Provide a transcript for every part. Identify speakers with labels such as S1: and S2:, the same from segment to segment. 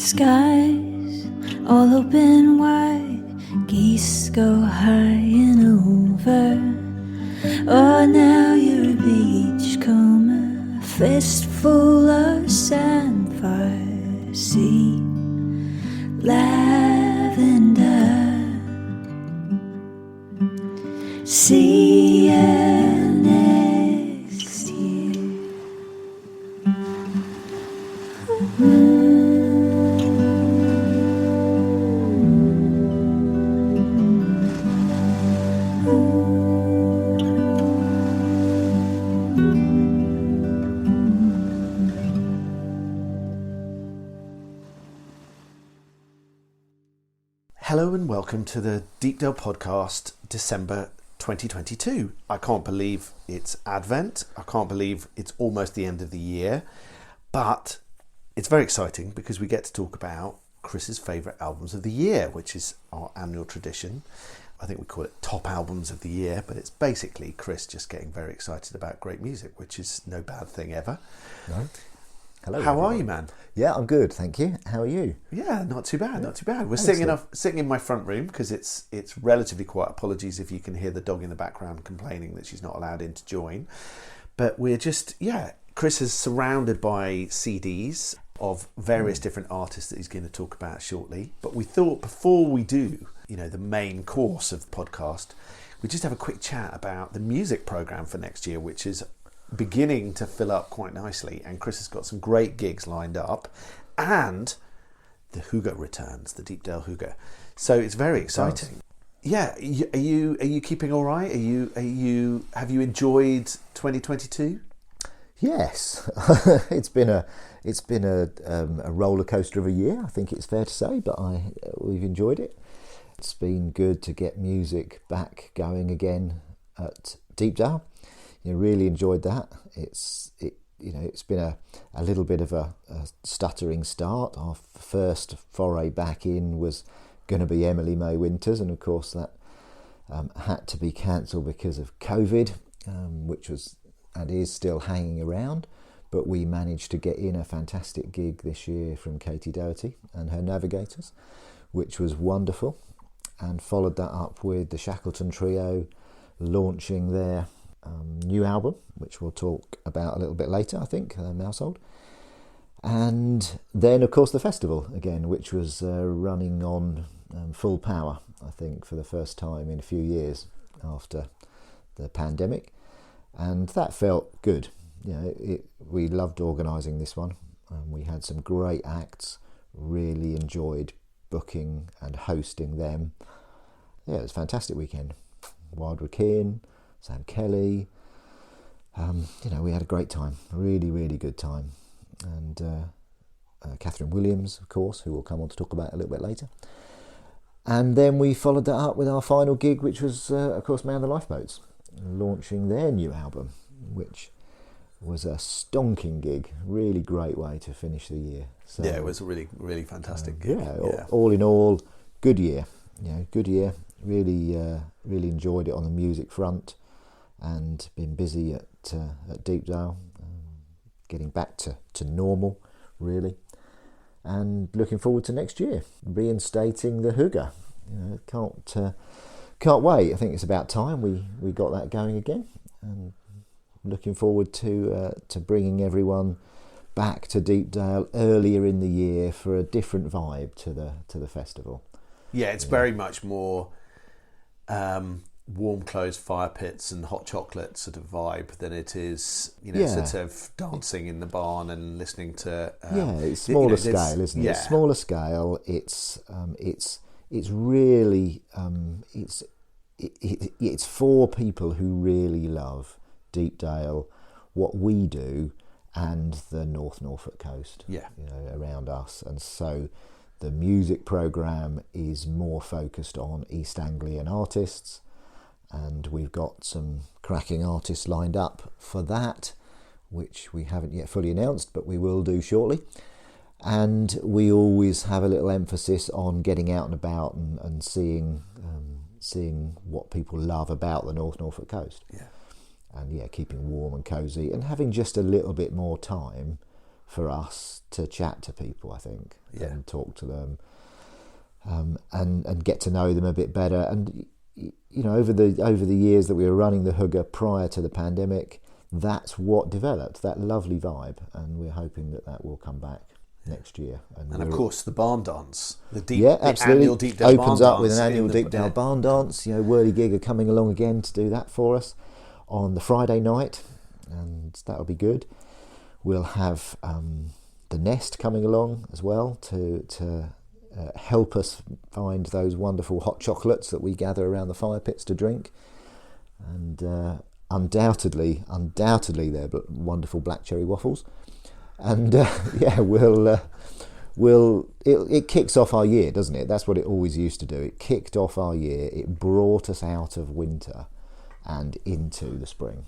S1: Skies all open wide, geese go high and over. Oh, now you're a beachcomber, a fistful of sandfire, sea, lavender. See you next year.
S2: Hello and welcome to the Deepdale podcast, December 2022. I can't believe it's Advent. I can't believe it's almost the end of the year, but it's very exciting because we get to talk about Chris's favourite albums of the year, which is our annual tradition. I think we call it top albums of the year, but it's basically Chris just getting very excited about great music, which is no bad thing ever.
S3: No. Hello.
S2: How
S3: everyone.
S2: are you, man?
S3: Yeah, I'm good, thank you. How are you?
S2: Yeah, not too bad, not too bad. We're
S3: Excellent.
S2: sitting in my front room because it's relatively quiet. Apologies if you can hear the dog in the background complaining that she's not allowed in to join. But we're just, Chris is surrounded by CDs of various different artists that he's going to talk about shortly. But we thought before we do, the main course of the podcast, we just have a quick chat about the music programme for next year, which is beginning to fill up quite nicely, and Chris has got some great gigs lined up, and the Hygge returns, the Deepdale Hygge. So it's very exciting. Yeah, are you keeping all right? Have you enjoyed 2022?
S3: Yes, it's been a roller coaster of a year. I think it's fair to say, but we've enjoyed it. It's been good to get music back going again at Deepdale. Really enjoyed that. It's been a little bit of a stuttering start. Our first foray back in was going to be Emily May Winters, and of course that had to be cancelled because of COVID, which was and is still hanging around. But we managed to get in a fantastic gig this year from Katie Doherty and her Navigators, which was wonderful, and followed that up with the Shackleton Trio launching their new album, which we'll talk about a little bit later, I think, Mousehold. And then, of course, the festival again, which was running on full power, I think, for the first time in a few years after the pandemic. And that felt good. We loved organising this one. We had some great acts, really enjoyed booking and hosting them. Yeah, it was a fantastic weekend. Wildwood Keane, Sam Kelly, we had a great time, really, really good time. And Kathryn Williams, of course, who we'll come on to talk about a little bit later. And then we followed that up with our final gig, which was, of course, Man the Lifeboats, launching their new album, which was a stonking gig, really great way to finish the year. So,
S2: yeah, it was a really, really fantastic gig.
S3: All in all, good year. Good year. Really, really enjoyed it on the music front, and been busy at Deepdale, getting back to normal, really, and looking forward to next year, reinstating the Hygge. Can't wait. I think it's about time we got that going again, and looking forward to bringing everyone back to Deepdale earlier in the year for a different vibe to the festival.
S2: Yeah, it's very much more warm clothes, fire pits and hot chocolate sort of vibe than it is, sort of dancing in the barn and listening to...
S3: it's smaller scale, isn't it?
S2: Yeah.
S3: It's smaller scale. It's really... It's for people who really love Deepdale, what we do, and the North Norfolk coast, around us. And so the music programme is more focused on East Anglian artists, and we've got some cracking artists lined up for that, which we haven't yet fully announced, but we will do shortly. And we always have a little emphasis on getting out and about and seeing what people love about the North Norfolk coast.
S2: Yeah.
S3: And keeping warm and cosy and having just a little bit more time for us to chat to people, I think,
S2: Yeah.
S3: and talk to them, and get to know them a bit better. And over the years that we were running the Hygge prior to the pandemic, that's what developed, that lovely vibe, and we're hoping that will come back next year.
S2: And of course, the barn dance, the
S3: absolutely.
S2: annual Deepdale
S3: opens
S2: barn
S3: up with
S2: dance
S3: an annual
S2: in the-
S3: Deepdale barn dance. Whirly Gig are coming along again to do that for us on the Friday night, and that'll be good. We'll have the Nest coming along as well to help us find those wonderful hot chocolates that we gather around the fire pits to drink, and undoubtedly they're wonderful black cherry waffles. And it kicks off our year, doesn't it? That's what it always used to do. It kicked off our year. It brought us out of winter and into the spring.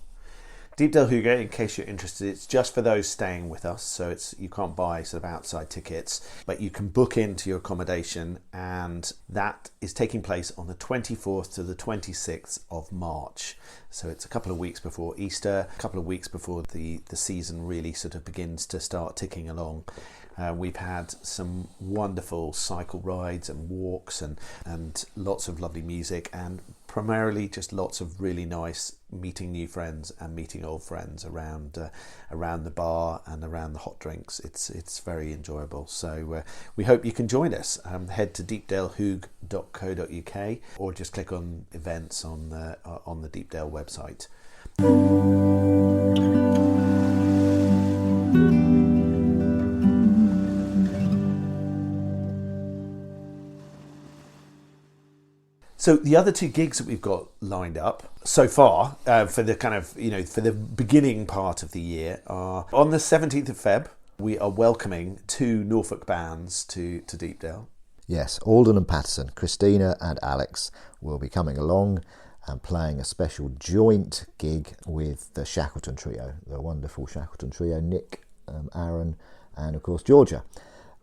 S2: Deepdale Hygge, in case you're interested, it's just for those staying with us, so you can't buy sort of outside tickets, but you can book into your accommodation, and that is taking place on the 24th to the 26th of March. So it's a couple of weeks before Easter, a couple of weeks before the season really sort of begins to start ticking along. We've had some wonderful cycle rides and walks and lots of lovely music, and primarily just lots of really nice meeting new friends and meeting old friends around the bar and around the hot drinks. It's very enjoyable. So we hope you can join us. Head to deepdalehooge.co.uk or just click on events on the Deepdale website. So the other two gigs that we've got lined up so far for the kind of, for the beginning part of the year are on the 17th of Feb. We are welcoming two Norfolk bands to Deepdale.
S3: Yes, Alden and Patterson, Christina and Alex, will be coming along and playing a special joint gig with the Shackleton trio, the wonderful Shackleton trio, Nick, Aaron, and of course Georgia.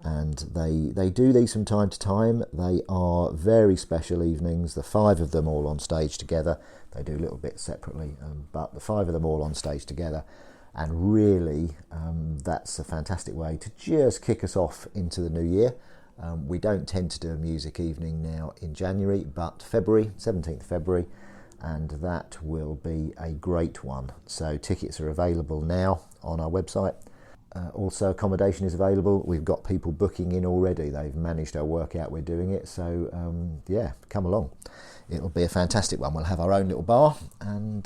S3: And they do these from time to time. They are very special evenings, the five of them all on stage together. They do little bits separately, but the five of them all on stage together. And really, that's a fantastic way to just kick us off into the new year. We don't tend to do a music evening now in January, but February, 17th February, and that will be a great one. So tickets are available now on our website. Also, accommodation is available. We've got people booking in already. They've managed to work out we're doing it. So, come along. It'll be a fantastic one. We'll have our own little bar, and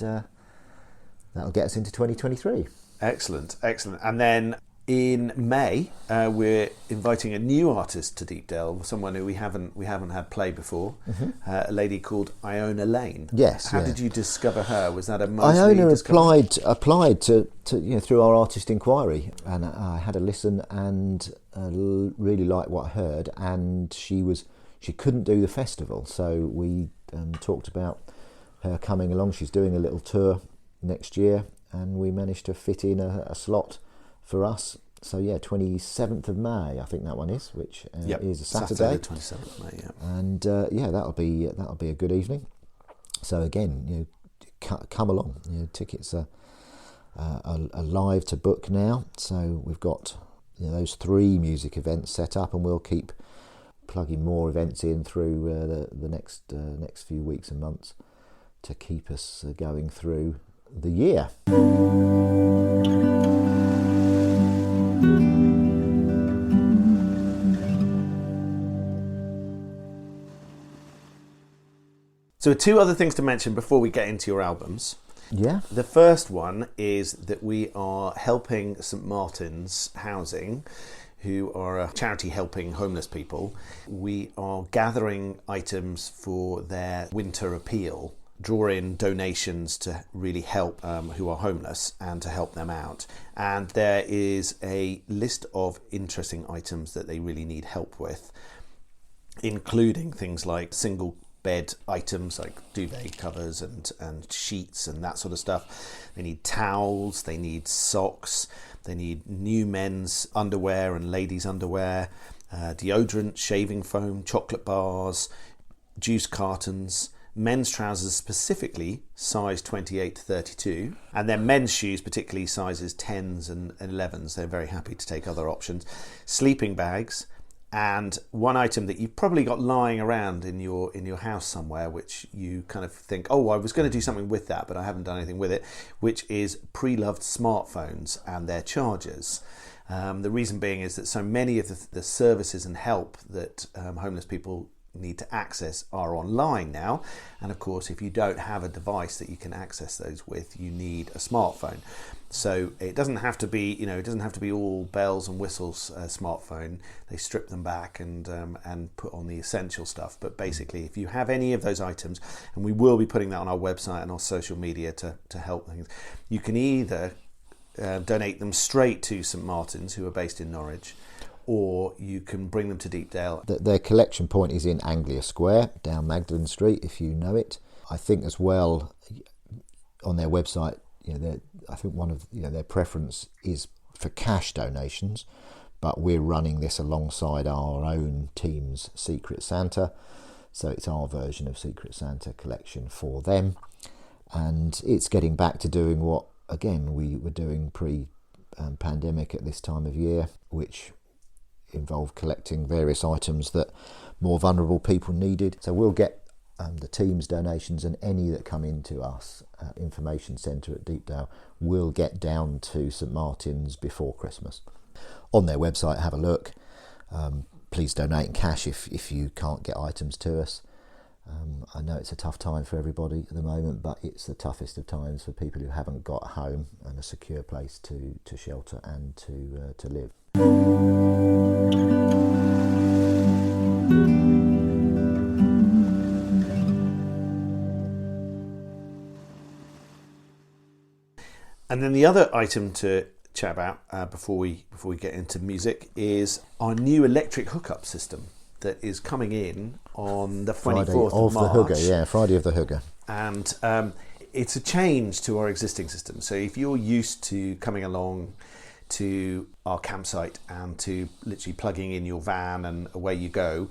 S3: that'll get us into 2023.
S2: Excellent. And then in May, we're inviting a new artist to Deepdale, someone who we haven't had play before, a lady called Iona Lane.
S3: Yes.
S2: How did you discover her? Was that a mostly
S3: Iona
S2: discovery?
S3: applied to through our artist inquiry, and I had a listen and really liked what I heard. And she couldn't do the festival, so we talked about her coming along. She's doing a little tour next year, and we managed to fit in a slot for us. So 27th of May, I think that one is, which is a Saturday.
S2: The 27th of May, yeah.
S3: And that'll be a good evening. So again, come along. Tickets are live to book now. So we've got those three music events set up, and we'll keep plugging more events in through the next few weeks and months to keep us going through the year.
S2: So two other things to mention before we get into your albums.
S3: Yeah.
S2: The first one is that we are helping St Martin's Housing, who are a charity helping homeless people. We are gathering items for their winter appeal, draw in donations to really help who are homeless and to help them out. And there is a list of interesting items that they really need help with, including things like single bed items like duvet covers and sheets and that sort of stuff. They need towels, they need socks, they need new men's underwear and ladies' underwear, deodorant, shaving foam, chocolate bars, juice cartons. men's trousers specifically size 28 to 32, and then men's shoes particularly sizes 10s and 11s. They're very happy to take other options. Sleeping bags, and one item that you've probably got lying around in your house somewhere, which you kind of think, oh, I was going to do something with that, but I haven't done anything with it, which is pre-loved smartphones and their chargers. The reason being is that so many of the services and help that homeless people need to access are online now, and of course if you don't have a device that you can access those with, you need a smartphone. So it doesn't have to be, it doesn't have to be all bells and whistles smartphone. They strip them back and put on the essential stuff. But basically, if you have any of those items, and we will be putting that on our website and our social media to help things, you can either donate them straight to St Martin's, who are based in Norwich, or you can bring them to Deepdale.
S3: Their collection point is in Anglia Square, down Magdalen Street, if you know it. I think as well, on their website, I think one of their preference is for cash donations, but we're running this alongside our own team's Secret Santa, so it's our version of Secret Santa collection for them, and it's getting back to doing what, again, we were doing pre-pandemic at this time of year, which involved collecting various items that more vulnerable people needed. So we'll get the team's donations, and any that come into us information centre at Deepdale will get down to St Martin's before Christmas. On their website, have a look. Please donate in cash if you can't get items to us. I know it's a tough time for everybody at the moment, but it's the toughest of times for people who haven't got a home and a secure place to shelter and to live.
S2: And then the other item to chat about before we get into music is our new electric hookup system that is coming in on the 24th of March.
S3: The Hygge, Friday of the Hygge.
S2: And it's a change to our existing system. So if you're used to coming along to our campsite and to literally plugging in your van and away you go,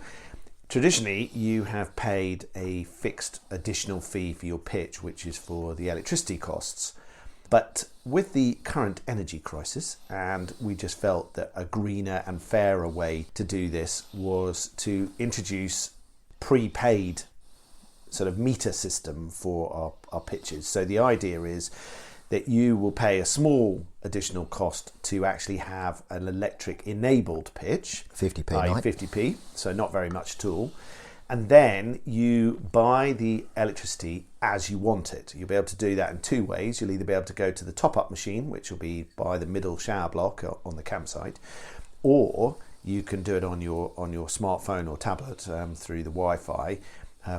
S2: traditionally you have paid a fixed additional fee for your pitch, which is for the electricity costs. But with the current energy crisis, and we just felt that a greener and fairer way to do this was to introduce prepaid sort of meter system for our pitches. So the idea is that you will pay a small additional cost to actually have an electric enabled pitch,
S3: 50p a night.
S2: 50p, so not very much at all. And then you buy the electricity as you want it. You'll be able to do that in two ways. You'll either be able to go to the top-up machine, which will be by the middle shower block on the campsite, or you can do it on your smartphone or tablet through the Wi-Fi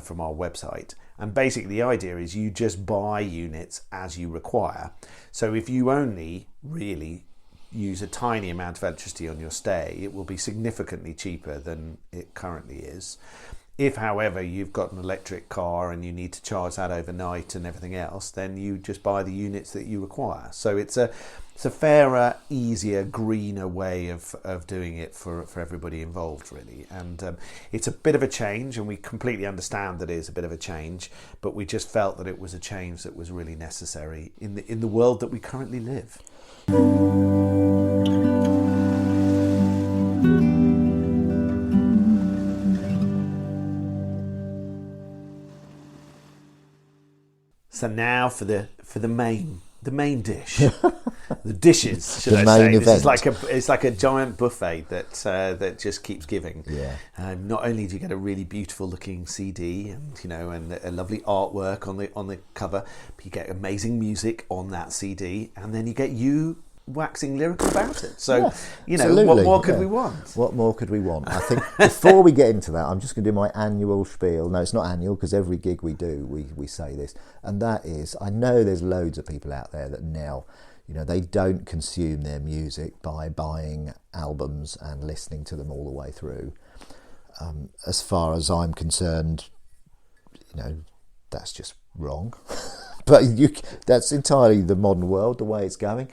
S2: from our website. And basically the idea is you just buy units as you require. So if you only really use a tiny amount of electricity on your stay, it will be significantly cheaper than it currently is. If, however, you've got an electric car and you need to charge that overnight and everything else, then you just buy the units that you require. So it's a fairer, easier, greener way of doing it for everybody involved, really. And it's a bit of a change, and we completely understand that it is a bit of a change, but we just felt that it was a change that was really necessary in the world that we currently live. So now for the main dish, the dishes, should I say? This is it's like a giant buffet that just keeps giving.
S3: Yeah.
S2: Not only do you get a really beautiful looking CD and a lovely artwork on the cover, but you get amazing music on that CD, and then you get you waxing lyrical about it. So, what more could we want?
S3: What more could we want? I think before we get into that, I'm just going to do my annual spiel. No, it's not annual, because every gig we do, we say this. And that is, I know there's loads of people out there that now, they don't consume their music by buying albums and listening to them all the way through. As far as I'm concerned, that's just wrong. But that's entirely the modern world, the way it's going.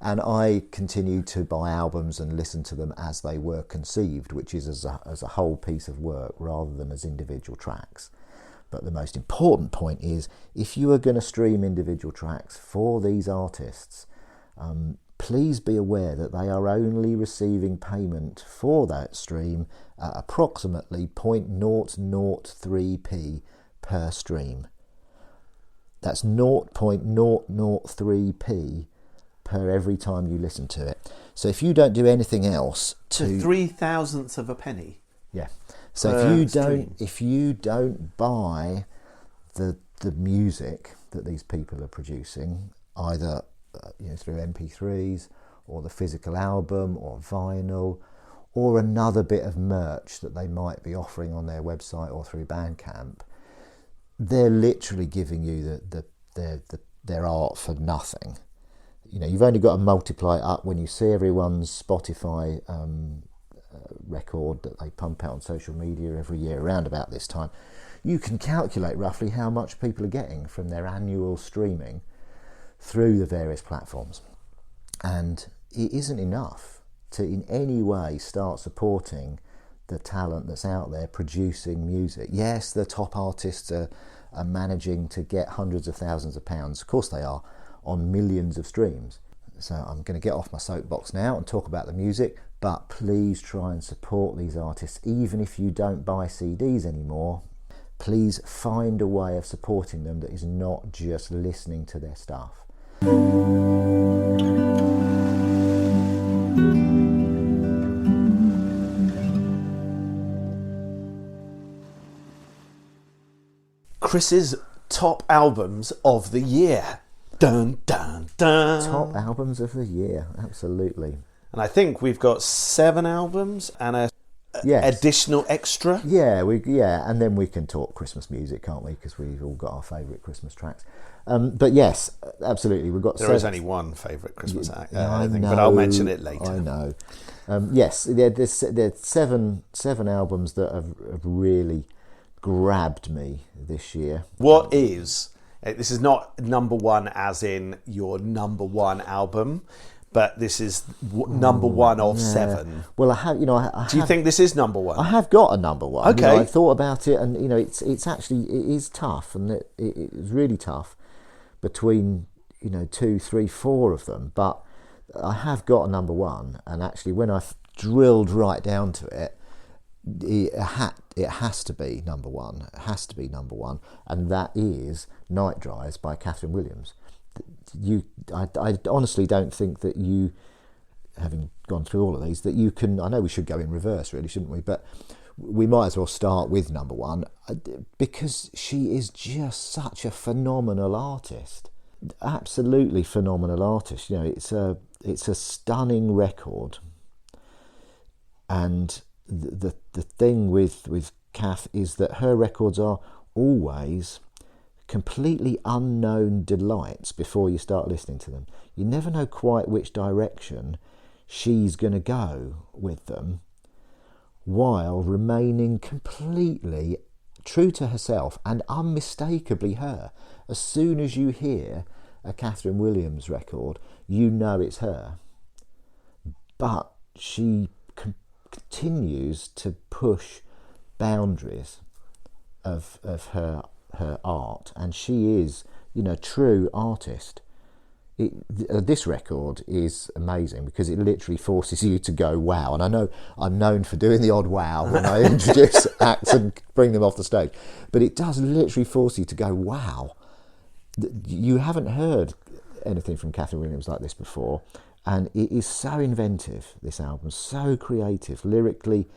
S3: And I continue to buy albums and listen to them as they were conceived, which is as a whole piece of work rather than as individual tracks. But the most important point is, if you are going to stream individual tracks for these artists, please be aware that they are only receiving payment for that stream at approximately 0.003p per stream. That's 0.003p per every time you listen to it. So if you don't do anything else
S2: So 0.003 of a penny.
S3: Yeah. So
S2: per
S3: if you don't buy the music that these people are producing, either through MP3s or the physical album or vinyl or another bit of merch that they might be offering on their website or through Bandcamp, they're literally giving you their art for nothing. You've only got to multiply it up when you see everyone's Spotify record that they pump out on social media every year around about this time. You can calculate roughly how much people are getting from their annual streaming through the various platforms. And it isn't enough to in any way start supporting the talent that's out there producing music. Yes, the top artists are managing to get hundreds of thousands of pounds, of course they are, on millions of streams. So I'm going to get off my soapbox now and talk about the music, but please try and support these artists. Even if you don't buy CDs anymore, please find a way of supporting them that is not just listening to their stuff.
S2: Chris's top albums of the year. Dun, dun, dun.
S3: Top albums of the year, absolutely.
S2: And I think we've got 7 albums and a additional extra.
S3: Yeah, and then we can talk Christmas music, can't we? Because we've all got our favourite Christmas tracks. But yes, absolutely, we've got.
S2: There is only one favourite Christmas thing,
S3: know,
S2: but I'll mention it later.
S3: I know. Yes, there's 7 albums that have really grabbed me this year.
S2: What is? This is not number one as in your number one album, but this is number one of 7.
S3: Well, I have,
S2: Do you think this is number one?
S3: I have got a number one.
S2: Okay.
S3: I thought about it, and it's actually it is tough, and it is really tough between 2, 3, 4 of them. But I have got a number one, and actually, when I drilled right down to it, it has to be number one. It has to be number one, and that is Night Drives by Kathryn Williams. I honestly don't think that you, having gone through all of these, that you can. I know we should go in reverse, really, shouldn't we? But we might as well start with number one, because she is just such a phenomenal artist, absolutely phenomenal artist. It's a stunning record, and the thing with Kath is that her records are always completely unknown delights before you start listening to them. You never know quite which direction she's going to go with them, while remaining completely true to herself and unmistakably her. As soon as you hear a Kathryn Williams record, you know it's her. But she continues to push boundaries of her art, and she is, true artist. This record is amazing because it literally forces you to go wow. And I know I'm known for doing the odd wow when I introduce acts and bring them off the stage, but it does literally force you to go wow. You haven't heard anything from Kathryn Williams like this before, and it is so inventive, this album, so creative lyrically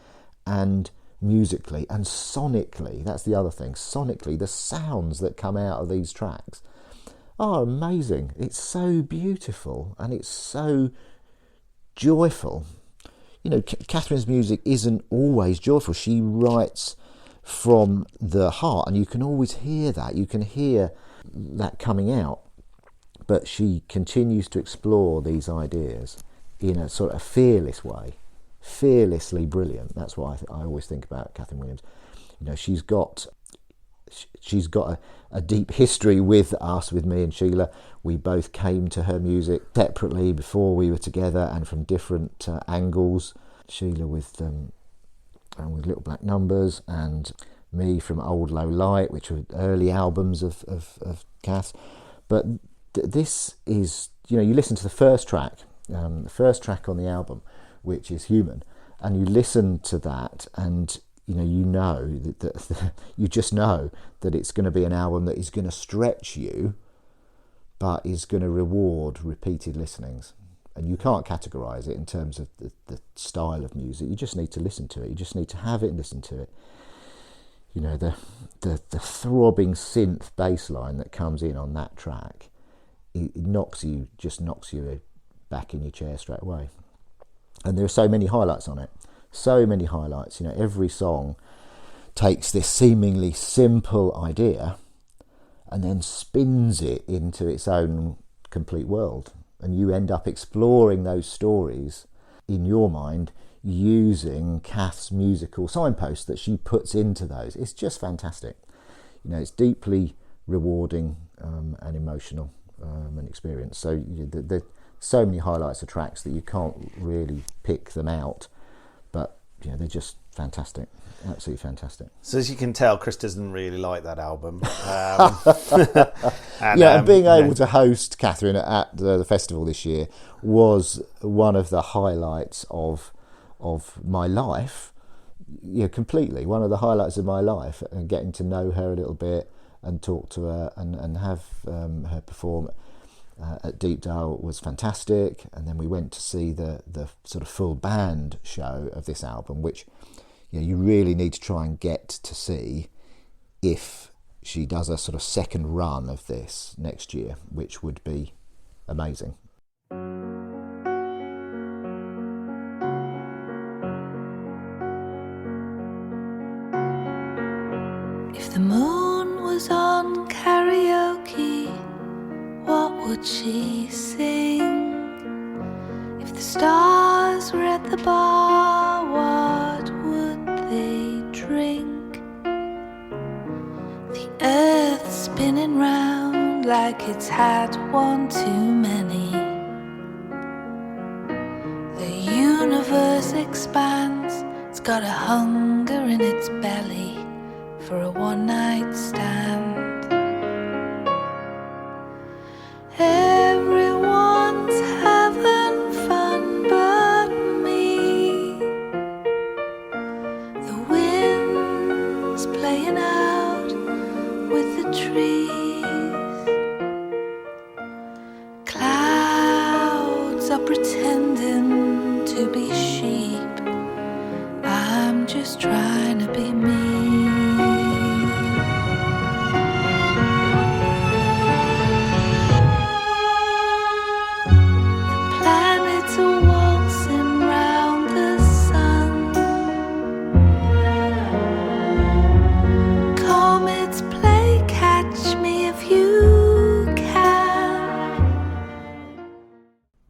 S3: and musically and sonically. That's the other thing. Sonically, the sounds that come out of these tracks are amazing. It's so beautiful and it's so joyful. Kathryn's music isn't always joyful. She writes from the heart, and you can always hear that. You can hear that coming out. But she continues to explore these ideas in a sort of fearless way. Fearlessly brilliant. That's what I always think about Kathryn Williams. She's got a deep history with us, with me and Sheila. We both came to her music separately before we were together, and from different angles. Sheila with Little Black Numbers, and Me from Old Low Light, which were early albums of Kath. But this is, you listen to the first track on the album, which is Human, and you listen to that, and you know that you just know that it's going to be an album that is going to stretch you, but is going to reward repeated listenings. And you can't categorise it in terms of the style of music. You just need to listen to it. You just need to have it and listen to it. The throbbing synth bass line that comes in on that track, it knocks you back in your chair straight away. And there are so many highlights on it. So many highlights. Every song takes this seemingly simple idea and then spins it into its own complete world. And you end up exploring those stories in your mind using Kath's musical signposts that she puts into those. It's just fantastic. It's deeply rewarding and emotional an experience. So there's so many highlights of tracks that you can't really pick them out, but they're just fantastic, absolutely fantastic.
S2: So as you can tell, Chris doesn't really like that album.
S3: And being able to host Kathryn at the festival this year was one of the highlights of my life. Completely one of the highlights of my life, and getting to know her a little bit and talk to her and have her perform at Deepdale was fantastic. And then we went to see the sort of full band show of this album, which you really need to try and get to see if she does a sort of second run of this next year, which would be amazing.
S1: If the moon was on karaoke, what would she sing? If the stars were at the bar, what would they drink? The earth's spinning round like it's had one too many. The universe expands, it's got a hunger in its belly for a one-night stand. Everyone's having fun but me. The wind's playing out with the trees. Clouds are pretending to be sheep. I'm just trying to be me.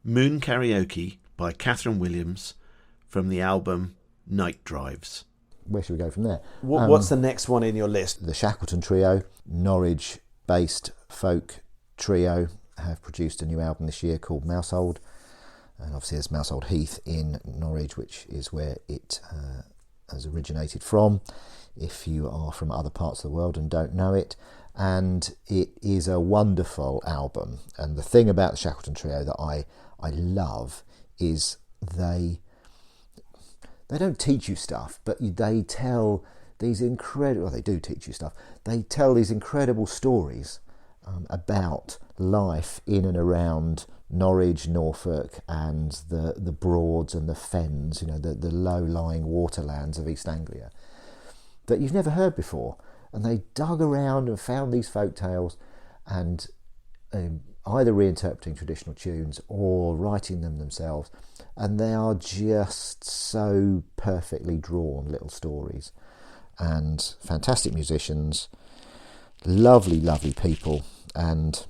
S2: Moon Karaoke by Kathryn Williams from the album Night Drives.
S3: Where should we go from there?
S2: What's the next one in your list?
S3: The Shackleton Trio, Norwich-based folk trio, have produced a new album this year called Mousehold. And obviously there's Mousehold Heath in Norwich, which is where it has originated from, if you are from other parts of the world and don't know it. And it is a wonderful album. And the thing about the Shackleton Trio that I love is they don't teach you stuff, but they tell these incredible, well, they do teach you stuff, they tell these incredible stories about life in and around Norwich, Norfolk, and the Broads and the Fens, the low-lying waterlands of East Anglia, that you've never heard before. And they dug around and found these folk tales and either reinterpreting traditional tunes or writing them themselves. And they are just so perfectly drawn little stories. And fantastic musicians, lovely, lovely people. And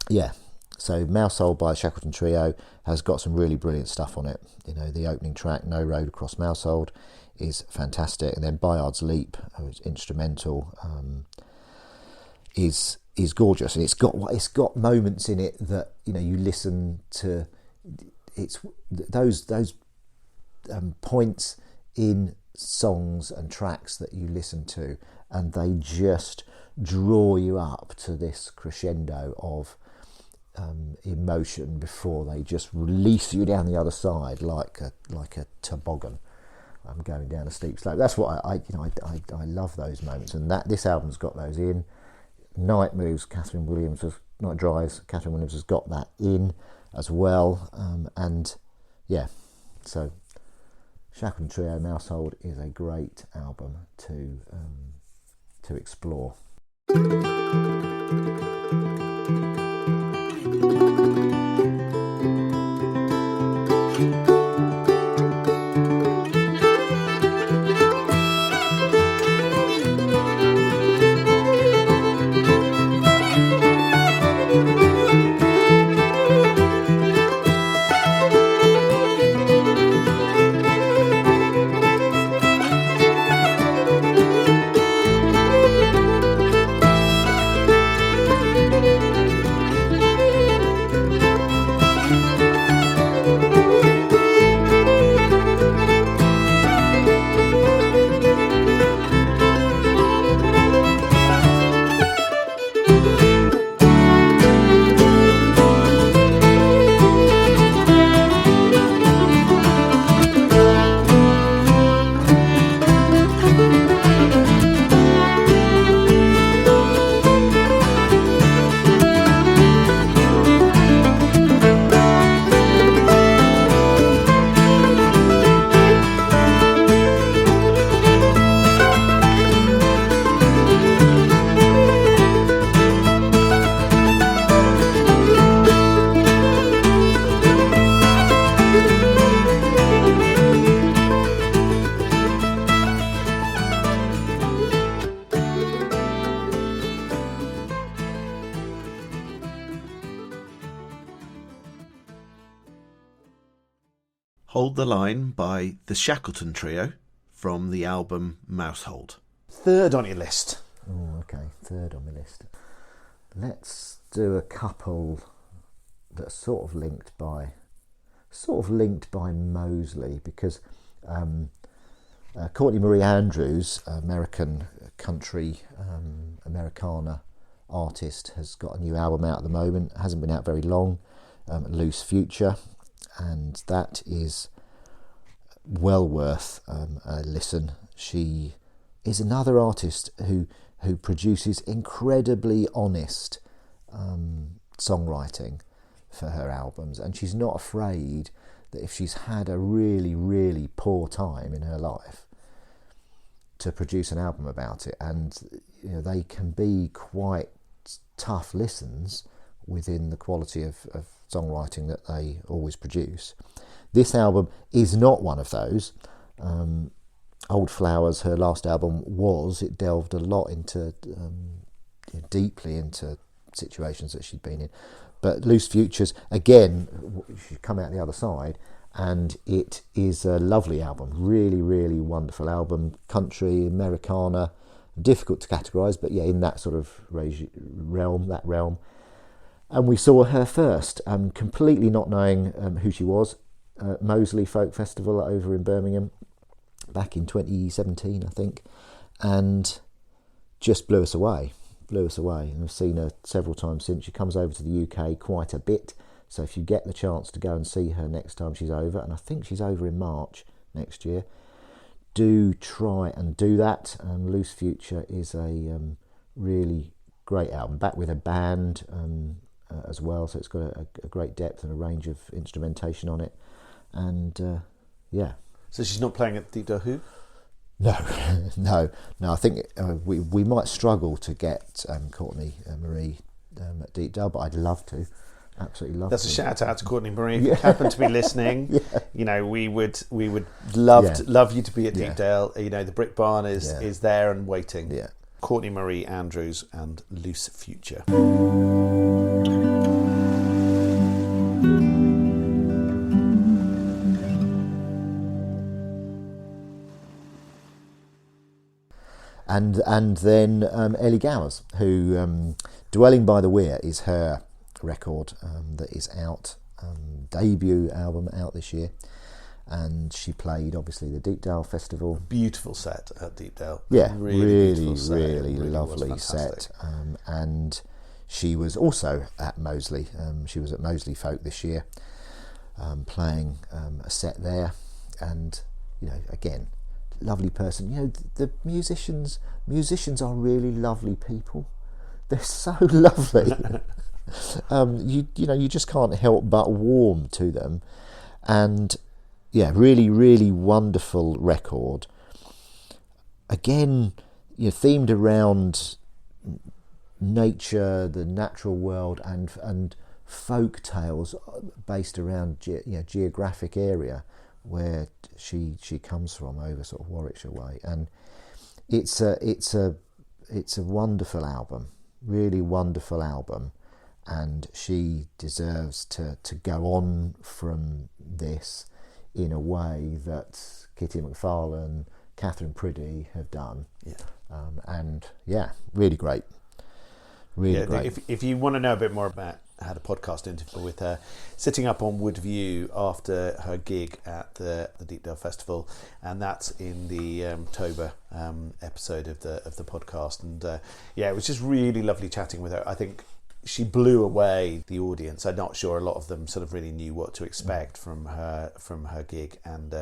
S3: yeah, so Mousehold by Shackleton Trio has got some really brilliant stuff on it. The opening track, No Road Across Mousehold, is fantastic, and then Bayard's Leap, who's instrumental, is gorgeous, and it's got moments in it that you listen to. It's those points in songs and tracks that you listen to, and they just draw you up to this crescendo of emotion before they just release you down the other side like a toboggan. I'm going down a steep slope. That's what I love those moments, and that this album's got those in. Night Drives, Kathryn Williams has got that in as well, and yeah, so Shackleton Trio Mousehold is a great album to explore.
S2: Hold the Line by the Shackleton Trio from the album Mousehold. Third on your list.
S3: Oh, okay, third on my list. Let's do a couple that are sort of linked by Moseley, because Courtney Marie Andrews, American country Americana artist, has got a new album out at the moment. It hasn't been out very long, Loose Future, and that is well worth a listen. She is another artist who produces incredibly honest songwriting for her albums, and she's not afraid that if she's had a really, really poor time in her life, to produce an album about it. And you know, they can be quite tough listens within the quality of songwriting that they always produce. This album is not one of those. Old Flowers, her last album, it delved a lot into deeply into situations that she'd been in. But Loose Futures, again, she'd come out the other side, and it is a lovely album, really, really wonderful album. Country, Americana, difficult to categorise, but yeah, in that sort of realm. And we saw her first, completely not knowing who she was, Moseley Folk Festival over in Birmingham back in 2017, I think, and just blew us away. And I've seen her several times since. She comes over to the UK quite a bit, so if you get the chance to go and see her next time she's over, and I think she's over in March next year, do try and do that. Loose Future is a really great album, back with a band as well, so it's got a great depth and a range of instrumentation on it, and yeah.
S2: So she's not playing at Deepdale Who?
S3: No. I think we might struggle to get Courtney Marie at Deepdale, but I'd love to. Absolutely love.
S2: That's
S3: to.
S2: a shout out to Courtney Marie. If you happen to be listening, you know, we would love you to be at Deepdale. You know, the Brick Barn is there and waiting.
S3: Yeah.
S2: Courtney Marie Andrews and Loose Future.
S3: And then Ellie Gowers, who Dwelling by the Weir is her record that is out, debut album out this year, and she played obviously the Deepdale Festival.
S2: Beautiful set at Deepdale.
S3: Yeah,
S2: beautiful set.
S3: really
S2: It
S3: lovely
S2: was
S3: set.
S2: fantastic.
S3: And she was also at Moseley. She was at Moseley Folk this year, playing a set there. And, you know, again, lovely person. You know, the musicians are really lovely people. They're so lovely. You just can't help but warm to them. And yeah, really wonderful record. Again, themed around nature, the natural world, and folk tales based around geographic area where she comes from, over sort of Warwickshire way. And it's a wonderful album, really wonderful album, and she deserves to go on from this in a way that Kitty McFarlane, Kathryn Priddy have done.
S2: Yeah.
S3: And yeah, really great. Really great.
S2: If you want to know a bit more about, I had a podcast interview with her sitting up on Woodview after her gig at the Deepdale Festival, and that's in the October episode of the podcast. And it was just really lovely chatting with her. I think she blew away the audience. I'm not sure a lot of them sort of really knew what to expect from her gig, and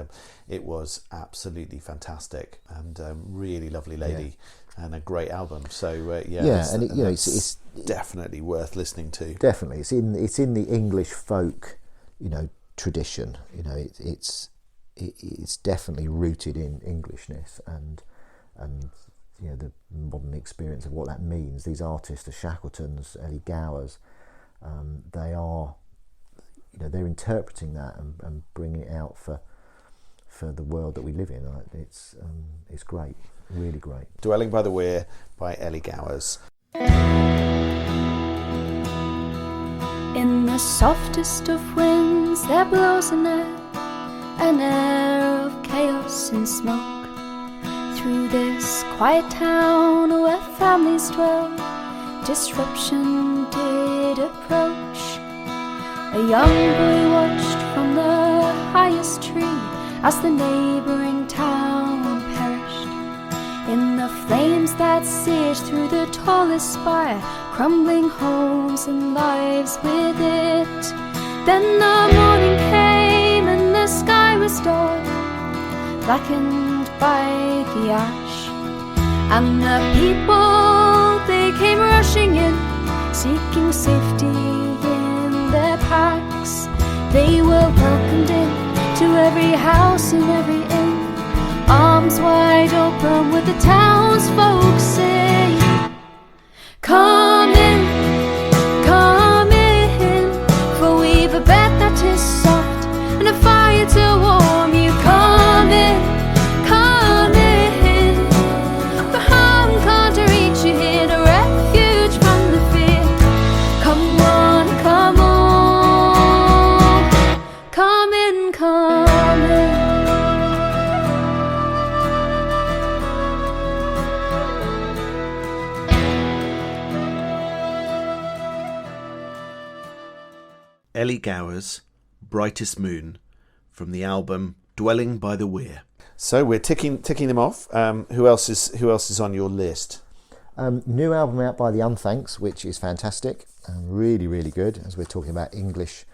S2: it was absolutely fantastic, and really lovely lady, and a great album. So it's definitely worth listening to.
S3: Definitely, it's in the English folk, tradition. It's definitely rooted in Englishness and the modern experience of what that means. These artists, the Shackletons, Ellie, Gowers, they are, they're interpreting that and bringing it out for the world that we live in. It's great, really great.
S2: Dwelling by the Weir by Ellie Gowers.
S1: In the softest of winds there blows an air of chaos and smoke. Through this quiet town where families dwell, disruption did approach. A young boy watched from the highest tree as the neighbouring town perished. In the flames that seared through the tallest spire, crumbling homes and lives with it. Then the morning came and the sky was dark, blackened by the ash, and the people, they came rushing in, seeking safety in their packs. They were welcomed in to every house and every inn, arms wide open with the townsfolk say, come in, for we've a bed that is soft and a fire to warm you. Come in, for harm can't reach you here, a refuge from the fear. Come on, come in, come in.
S2: Ellie Gowers, Brightest Moon, from the album Dwelling by the Weir. So we're ticking them off. Who else is on your list?
S3: New album out by the Unthanks, which is fantastic and really good, as we're talking about English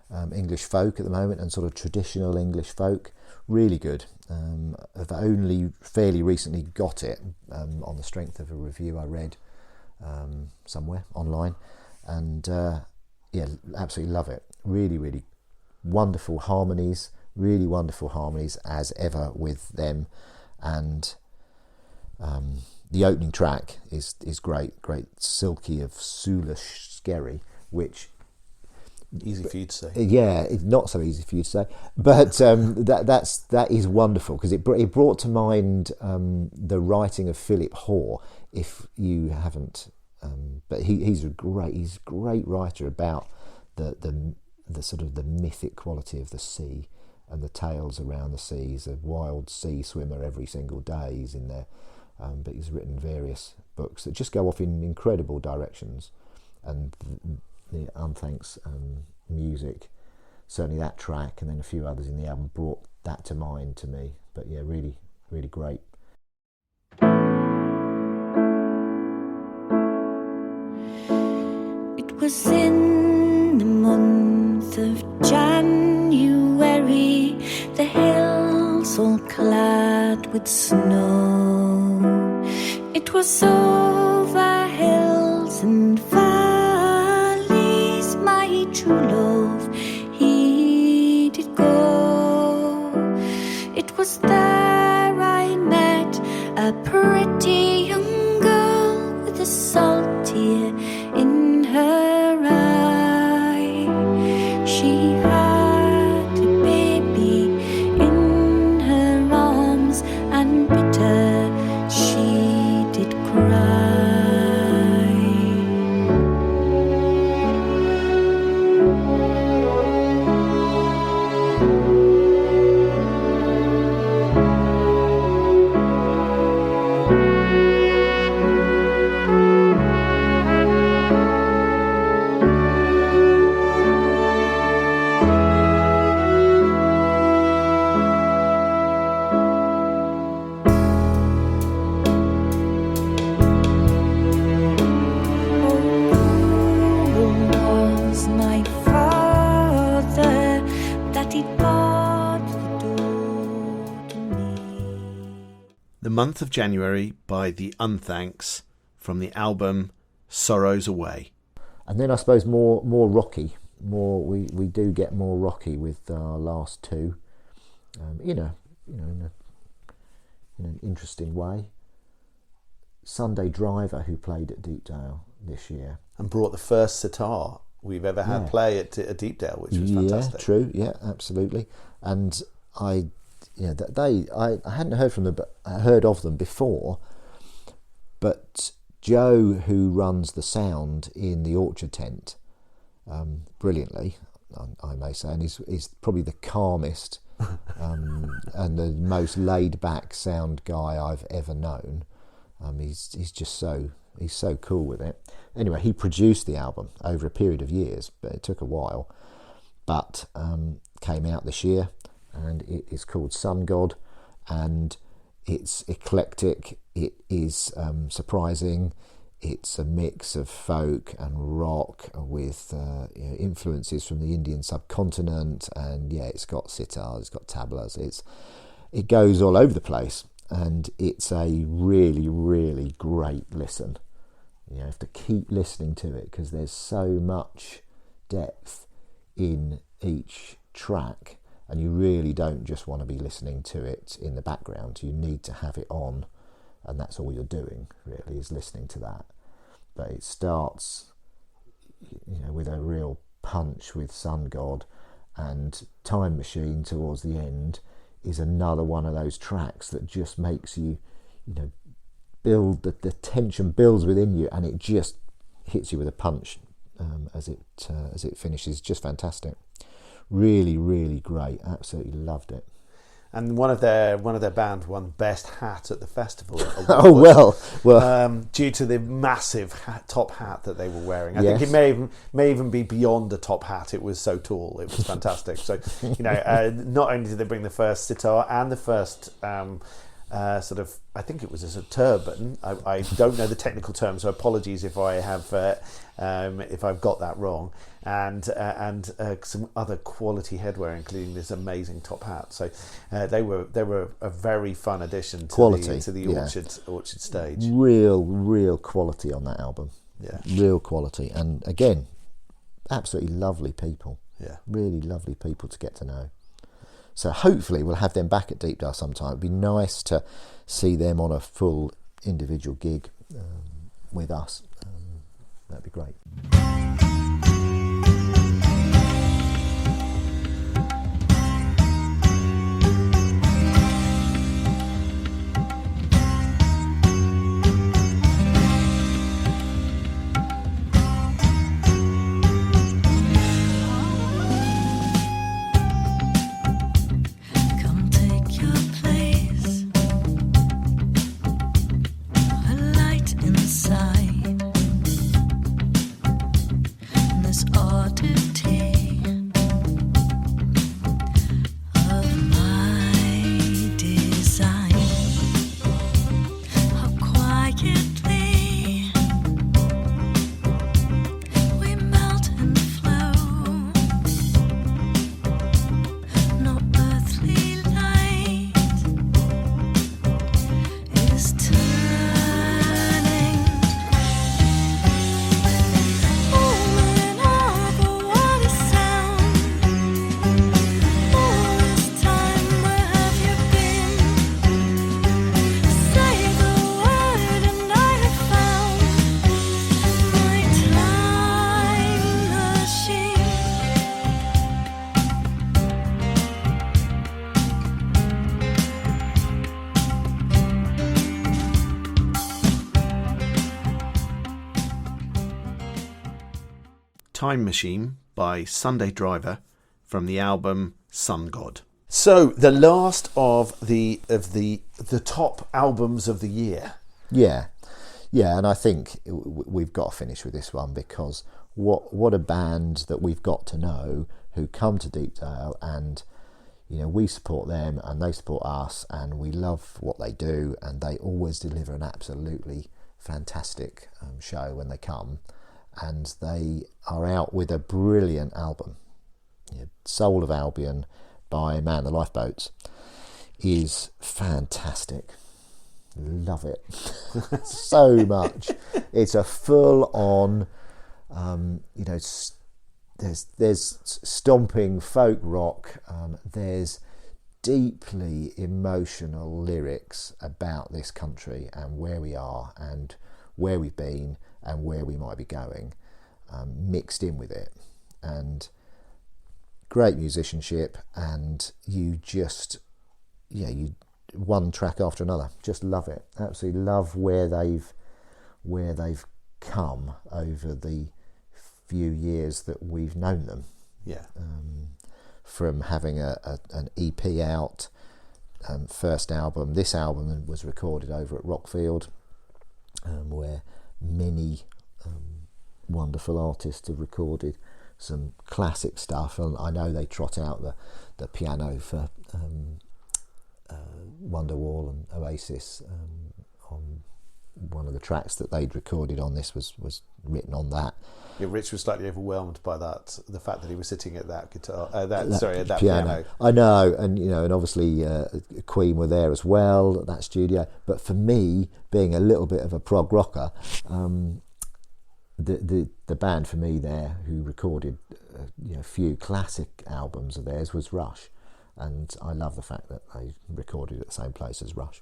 S3: folk at the moment and sort of traditional English folk. Really good. I've only fairly recently got it on the strength of a review I read somewhere online, and absolutely love it. Really wonderful harmonies. Really wonderful harmonies as ever with them, and the opening track is great, Silky of Soulish Skerry, which
S2: easy for you to say.
S3: Yeah, it's not so easy for you to say, but that is wonderful, because it brought to mind the writing of Philip Hoare. If you haven't, but he's a great writer about the sort of the mythic quality of the sea and the tales around the seas. A wild sea swimmer every single day he's in there, but he's written various books that just go off in incredible directions, and the Unthanks music, certainly that track and then a few others in the album, brought that to mind to me. But yeah, really, really great.
S1: It was in the month of January, the hills all clad with snow. It was over hills and valleys, my true love, he did go. It was there I met a pretty young girl with a salt tear in her eye. She had a baby in her arms, and bitter she did cry. Was my father that he barred the door to me?
S2: The Month of January by the Unthanks from the album Sorrows Away.
S3: And then I suppose more rocky. We do get more rocky with our last two, in an interesting way. Sunday Driver, who played at Deepdale this year,
S2: And brought the first sitar we've ever had play at Deepdale, which was fantastic.
S3: Yeah, true. Yeah, absolutely. And I hadn't heard from them, but I heard of them before. But Joe, who runs the sound in the Orchard tent, brilliantly, I may say, and he's probably the calmest and the most laid back sound guy I've ever known. He's just so cool with it. Anyway, he produced the album over a period of years, but it took a while. But came out this year, and it is called Sun God, and it's eclectic. It is surprising. It's a mix of folk and rock with influences from the Indian subcontinent, and it's got sitar, it's got tablas. It goes all over the place. And it's a really, really great listen. You have to keep listening to it because there's so much depth in each track, and you really don't just want to be listening to it in the background. You need to have it on, and that's all you're doing, really, is listening to that. But it starts, with a real punch with Sun God, and Time Machine towards the end is another one of those tracks that just makes you, build the tension builds within you, and it just hits you with a punch as it finishes. Just fantastic, really, really great. Absolutely loved it.
S2: And one of their band won Best Hat at the festival.
S3: Oh well.
S2: Due to the massive top hat that they were wearing. I think it may even be beyond a top hat. It was so tall. It was fantastic. So not only did they bring the first sitar and the first I think it was a turban. I don't know the technical term, so apologies if I have if I've got that wrong. And some other quality headwear, including this amazing top hat. So they were a very fun addition to the Orchard stage.
S3: Real quality on that album.
S2: Yeah,
S3: real quality, and again, absolutely lovely people.
S2: Yeah,
S3: really lovely people to get to know. So hopefully we'll have them back at Deepdale sometime. It'd be nice to see them on a full individual gig with us. That'd be great.
S2: Time Machine by Sunday Driver from the album Sun God. So the last of the top albums of the year.
S3: Yeah, and I think we've got to finish with this one, because what a band that we've got to know, who come to Deepdale, and we support them and they support us, and we love what they do, and they always deliver an absolutely fantastic show when they come, and they are out with a brilliant album. Soul of Albion by the Lifeboats is fantastic. Love it so much. It's a full on there's stomping folk rock, there's deeply emotional lyrics about this country and where we are and where we've been and where we might be going, mixed in with it, and great musicianship, and you one track after another, just love it. Absolutely love where they've come over the few years that we've known them. From having an EP out, first album. This album was recorded over at Rockfield, where many wonderful artists have recorded some classic stuff, and I know they trot out the piano for Wonderwall and Oasis on one of the tracks that they'd recorded on this was written on that.
S2: Yeah, Rich was slightly overwhelmed by that, the fact that he was sitting at that guitar, at that piano.
S3: I know, and obviously Queen were there as well at that studio. But for me, being a little bit of a prog rocker, the band for me there who recorded a few classic albums of theirs was Rush, and I love the fact that they recorded at the same place as Rush.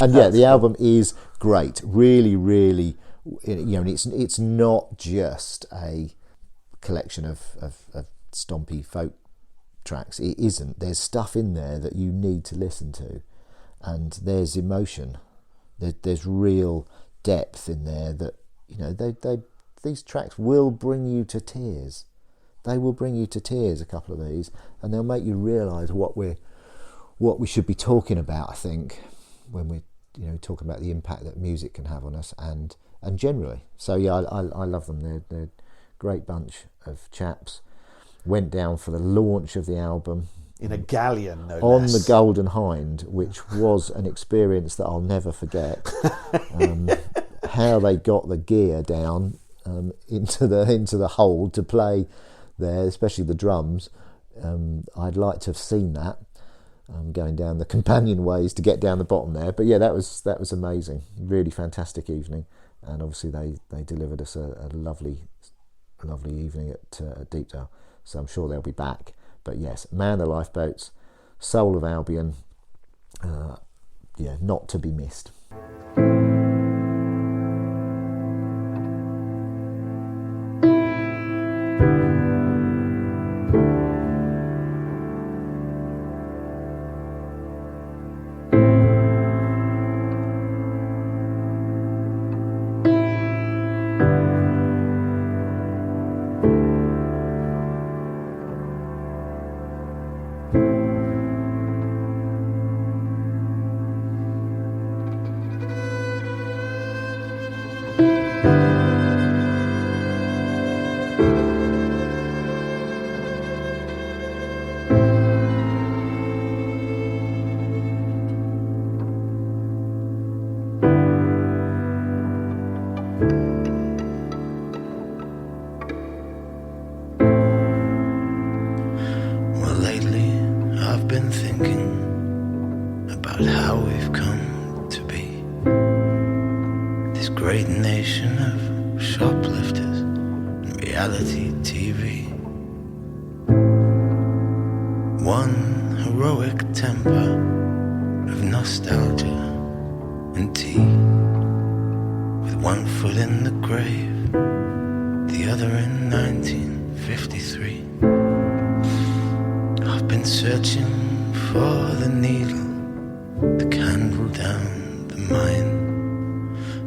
S3: And the album is great, really, really. It's not just a collection of stompy folk tracks. It isn't. There's stuff in there that you need to listen to, and there's emotion. There's real depth in there that these tracks will bring you to tears. They will bring you to tears, a couple of these, and they'll make you realise what we should be talking about, I think, when we're talking about the impact that music can have on us and generally. So I love them. They're a great bunch of chaps. Went down for the launch of the album
S2: in a galleon, no
S3: on
S2: less,
S3: the Golden Hind, which was an experience that I'll never forget. How they got the gear down into the hold to play there, especially the drums. I'd like to have seen that. Going down the companionways to get down the bottom there, but that was amazing. Really fantastic evening, and obviously they delivered us a lovely evening at Deepdale. So I'm sure they'll be back. But yes, the Lifeboats, Soul of Albion, not to be missed.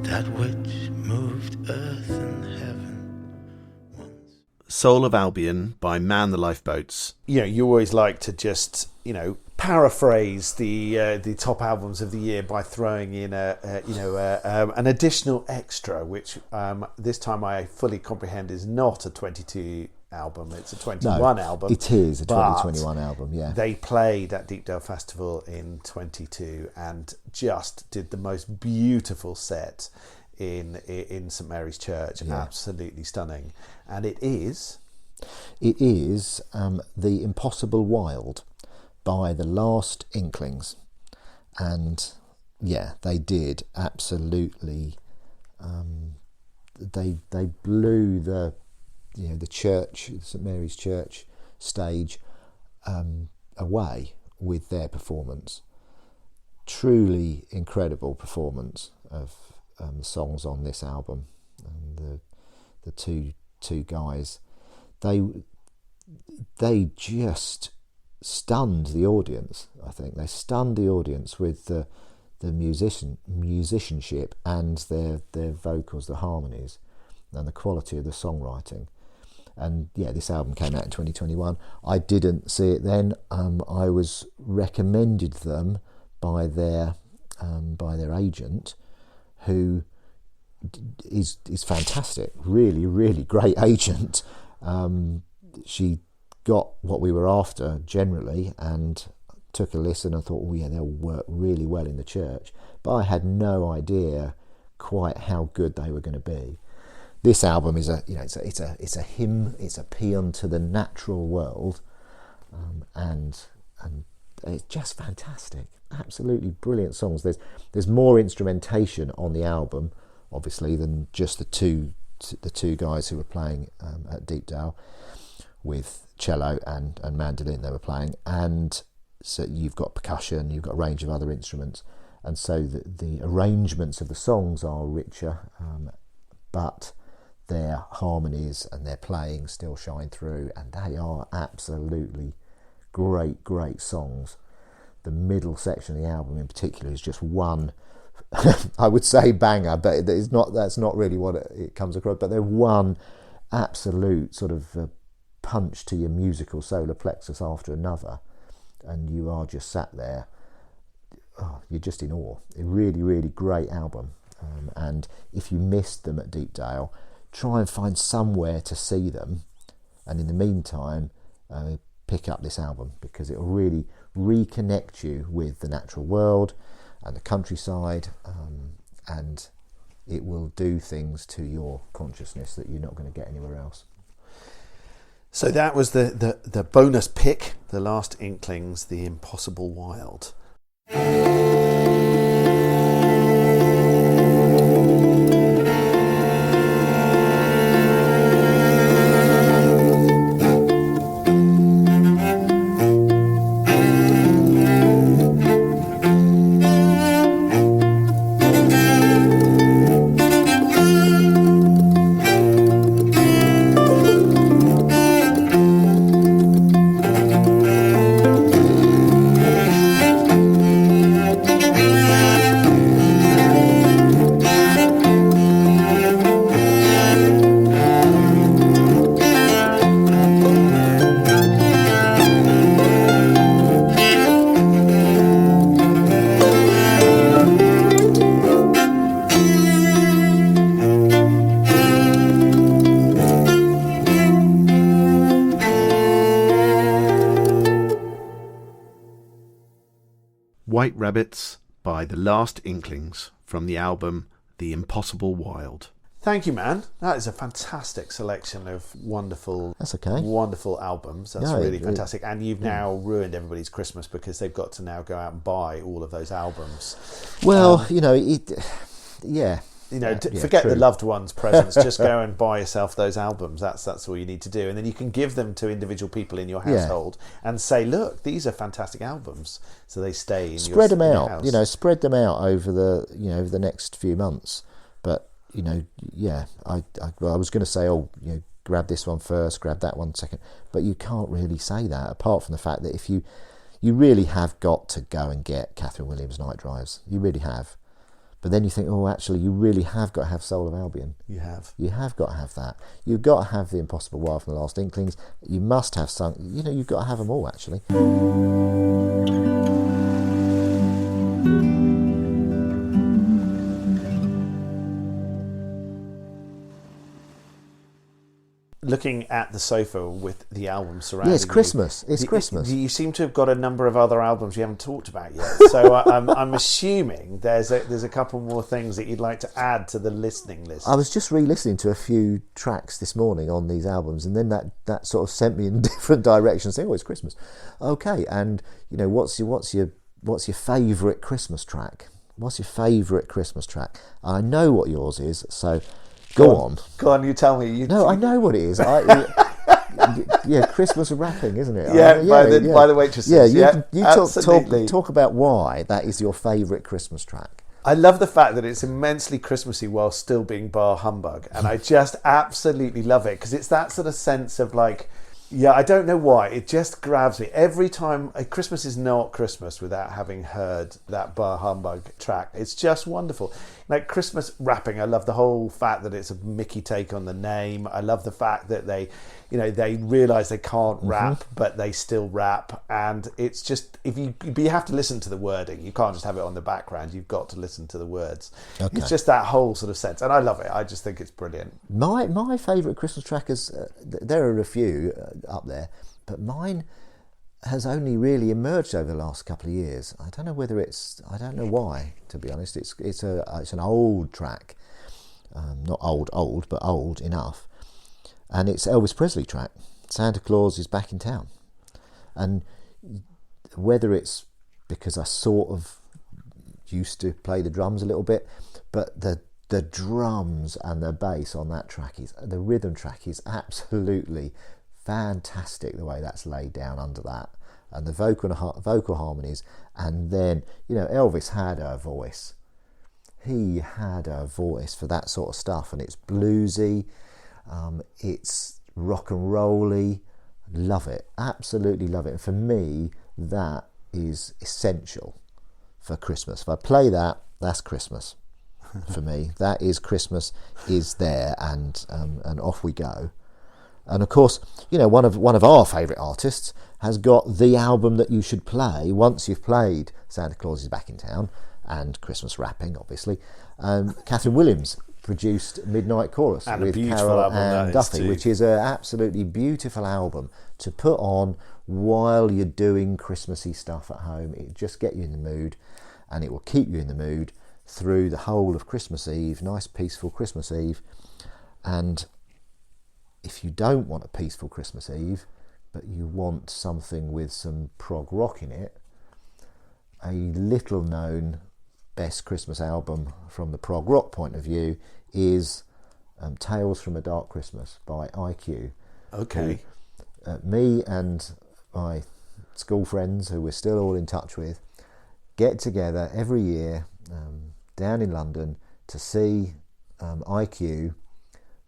S4: That which moved earth and
S2: Soul of Albion by Man the Lifeboats. You always like to just, paraphrase the top albums of the year by throwing in an additional extra, which this time I fully comprehend is not a 22 album, it's a 21 album.
S3: It is a 2021 album, yeah.
S2: They played at Deepdale Festival in 22 and just did the most beautiful set in St Mary's Church. Yeah. Absolutely stunning. And it is The Impossible Wild by the Last Inklings. And yeah, they did absolutely they blew the church, St Mary's Church stage away with their performance. Truly incredible performance of the songs on this album, and the two guys, they just stunned the audience. I think they stunned the audience with the musicianship and their vocals, the harmonies, and the quality of the songwriting. And yeah, this album came out in 2021. I didn't see it then. I was recommended them by their agent, who is fantastic. Really, really great agent. She got what we were after generally, and took a listen and thought, oh yeah, they'll work really well in the church. But I had no idea quite how good they were going to be. This album is it's a hymn, it's a paean to the natural world, and it's just fantastic. Absolutely brilliant songs. There's more instrumentation on the album, obviously, than just the two guys who were playing at Deepdale with cello and mandolin. They were playing, and so you've got percussion, you've got a range of other instruments, and so the arrangements of the songs are richer, but their harmonies and their playing still shine through, and they are absolutely great songs. The middle section of the album in particular is just one, I would say banger, but that's not really what it comes across, but they're one absolute sort of punch to your musical solar plexus after another, and you are just sat there, you're just in awe. A really, really great album, and if you missed them at Deepdale, try and find somewhere to see them, and in the meantime pick up this album, because it will really reconnect you with the natural world and the countryside, and it will do things to your consciousness that you're not going to get anywhere else. So that was the bonus pick, The Last Inklings, The Impossible Wild. White Rabbits by The Last Inklings from the album The Impossible Wild. Thank you, man. That is a fantastic selection of wonderful albums. That's really fantastic. And you've now ruined everybody's Christmas, because they've got to now go out and buy all of those albums. Well, forget true. The loved ones' presents. Just go and buy yourself those albums. That's all you need to do, and then you can give them to individual people in your household and say, "Look, these are fantastic albums." So they stay in
S3: spread
S2: your,
S3: them
S2: in
S3: out.
S2: your house.
S3: Spread them out over the next few months. But I was going to say, grab this one first, grab that one second, but you can't really say that, apart from the fact that if you really have got to go and get Kathryn Williams Night Drives, you really have. But then you think, oh, actually, you really have got to have Soul of Albion.
S2: You have.
S3: You have got to have that. You've got to have The Impossible Wild from the Last Inklings. You must have some. You've got to have them all, actually.
S2: Looking at the sofa with the album surrounding
S3: Yeah, it's Christmas.
S2: you,
S3: It's Christmas.
S2: You seem to have got a number of other albums you haven't talked about yet. So I'm assuming there's a couple more things that you'd like to add to the listening list.
S3: I was just re-listening to a few tracks this morning on these albums, and then that sort of sent me in different directions. Saying, "Oh, it's Christmas." Okay, and what's your favourite Christmas track? What's your favourite Christmas track? I know what yours is, so. Go on.
S2: Go on, you tell me.
S3: No, I know what it is. Christmas wrapping, isn't it?
S2: By the waitresses.
S3: You talk about why that is your favourite Christmas track.
S2: I love the fact that it's immensely Christmassy while still being bar humbug, and I just absolutely love it because it's that sort of sense of like, I don't know why, it just grabs me every time. Christmas is not Christmas without having heard that bar humbug track. It's just wonderful. Like Christmas wrapping, I love the whole fact that it's a Mickey take on the name. I love the fact that they realise they can't rap, but they still rap. And it's just, you have to listen to the wording. You can't just have it on the background. You've got to listen to the words. Okay. It's just that whole sort of sense. And I love it. I just think it's brilliant. My favourite Christmas track is, there are a few up there, but mine has only really emerged over the last couple of years. I don't know why, to be honest. It's an old track, not old, but old enough, and it's Elvis Presley track. Santa Claus is back in town, and whether it's because I sort of used to play the drums a little bit, but the drums and the bass on that track the rhythm track is absolutely fantastic, the way that's laid down under that, and the vocal harmonies. And then Elvis had a voice. He had a voice for that sort of stuff, and it's bluesy, it's rock and rolly. Love it, absolutely love it. And for me, that is essential for Christmas. If I play that, that's Christmas for me. That is Christmas, is there, and off we go. And of course, one of our favourite artists has got the album that you should play once you've played Santa Claus is Back in Town and Christmas Wrapping, obviously. Kathryn Williams produced Midnight Chorus and
S3: with Carol and Duffy, which is an absolutely beautiful album to put on while you're doing Christmassy stuff at home. It just get you in the mood, and it will keep you in the mood through the whole of Christmas Eve. Nice peaceful Christmas Eve. And if you don't want a peaceful Christmas Eve, but you want something with some prog rock in it, a little known best Christmas album from the prog rock point of view is Tales from a Dark Christmas by IQ.
S2: Okay.
S3: Who, me and my school friends, who we're still all in touch with, get together every year down in London to see IQ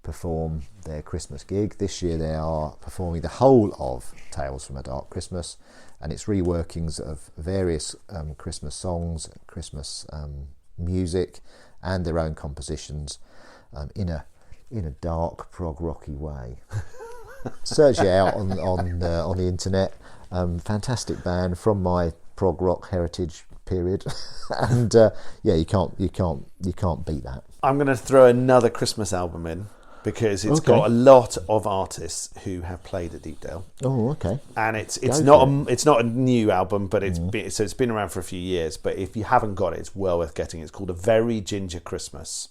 S3: perform their Christmas gig. This year they are performing the whole of Tales from a Dark Christmas, and it's reworkings of various Christmas songs, Christmas music, and their own compositions in a dark prog rocky way. Search it out on the internet. Fantastic band from my prog rock heritage period, and you can't beat that.
S2: I'm going to throw another Christmas album in, because it's got a lot of artists who have played at Deepdale. Oh, okay. And it's not a new album, but it's been around for a few years. But if you haven't got it, it's well worth getting. It's called A Very Ginger Christmas,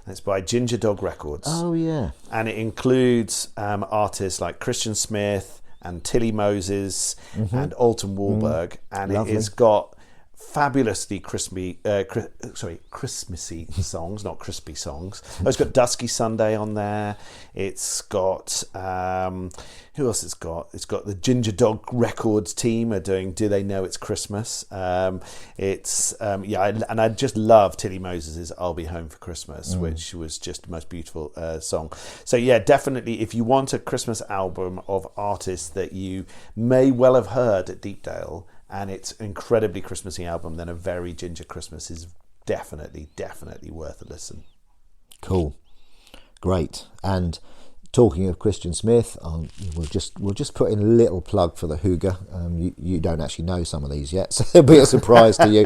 S2: and it's by Ginger Dog Records.
S3: Oh yeah.
S2: And it includes artists like Christian Smith and Tilly Moses and Alton Warburg, and
S3: Lovely.
S2: It has got fabulously Christmassy songs, not crispy songs. It's got Dusky Sunday on there. It's got who else? It's got the Ginger Dog Records team are doing Do They Know It's Christmas. And I just love Tilly Moses's I'll Be Home for Christmas, which was just the most beautiful song. So yeah, definitely, if you want a Christmas album of artists that you may well have heard at Deepdale, and it's an incredibly Christmassy album, then A Very Ginger Christmas is definitely worth a listen.
S3: Cool, great. And talking of Christian Smith, we'll just put in a little plug for the Hygge. You don't actually know some of these yet, so it'll be a surprise to you.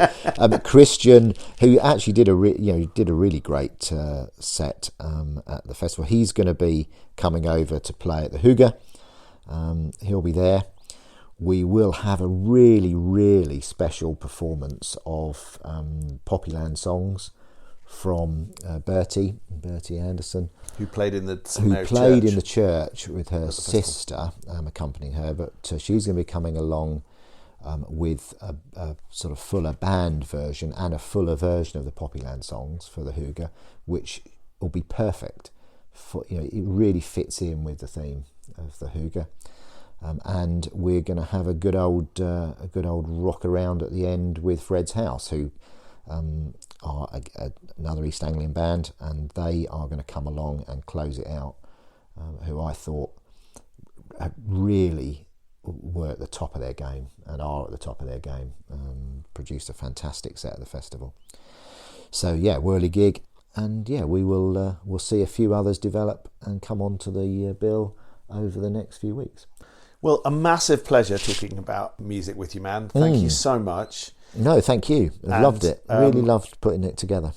S3: Christian, who actually did a really great set at the festival, he's going to be coming over to play at the Hygge. He'll be there. We will have a really special performance of Poppyland songs from Bertie Anderson,
S2: who played in the
S3: church with her sister accompanying her, but she's going to be coming along with a sort of fuller band version and a fuller version of the Poppyland songs for the Hygge, which will be perfect for, it really fits in with the theme of the Hygge. And we're going to have a good old rock around at the end with Fred's House, who are another East Anglian band, and they are going to come along and close it out, who I thought really were at the top of their game and are at the top of their game. Produced a fantastic set at the festival. So yeah, whirly gig, and yeah, we'll see a few others develop and come onto the bill over the next few weeks.
S2: Well, a massive pleasure talking about music with you, man. Thank you so much.
S3: No, thank you. I loved it. Really loved putting it together.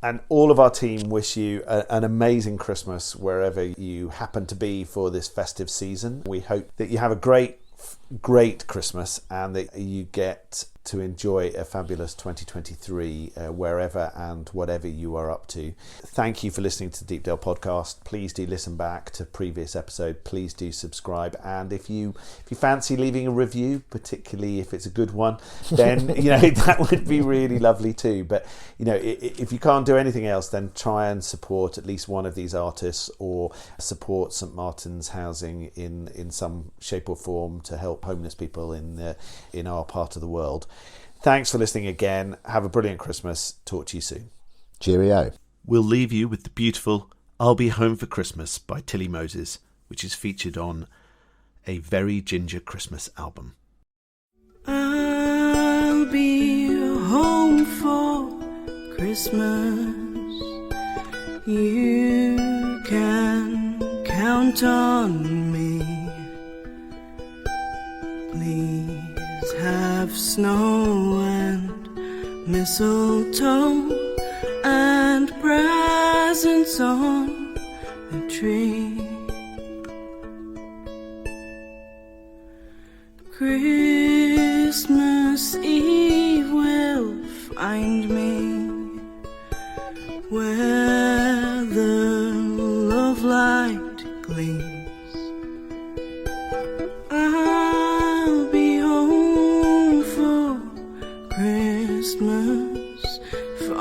S2: And all of our team wish you an amazing Christmas wherever you happen to be for this festive season. We hope that you have a great Christmas and that you get to enjoy a fabulous 2023 wherever and whatever you are up to. Thank you for listening to the Deepdale podcast. Please do listen back to previous episode. Please do subscribe, and if you fancy leaving a review, particularly if it's a good one, then that would be really lovely too. But if you can't do anything else, then try and support at least one of these artists, or support St Martin's Housing in some shape or form to help homeless people in our part of the world. Thanks for listening again. Have a brilliant Christmas. Talk to you soon.
S3: Cheerio.
S2: We'll leave you with the beautiful I'll Be Home for Christmas by Tilly Moses, which is featured on a Very Ginger Christmas album.
S4: I'll be home for Christmas. You can count on me. Please have snow and mistletoe and presents on the tree. Christmas Eve will find me where the love light gleams. I'll be home for Christmas, for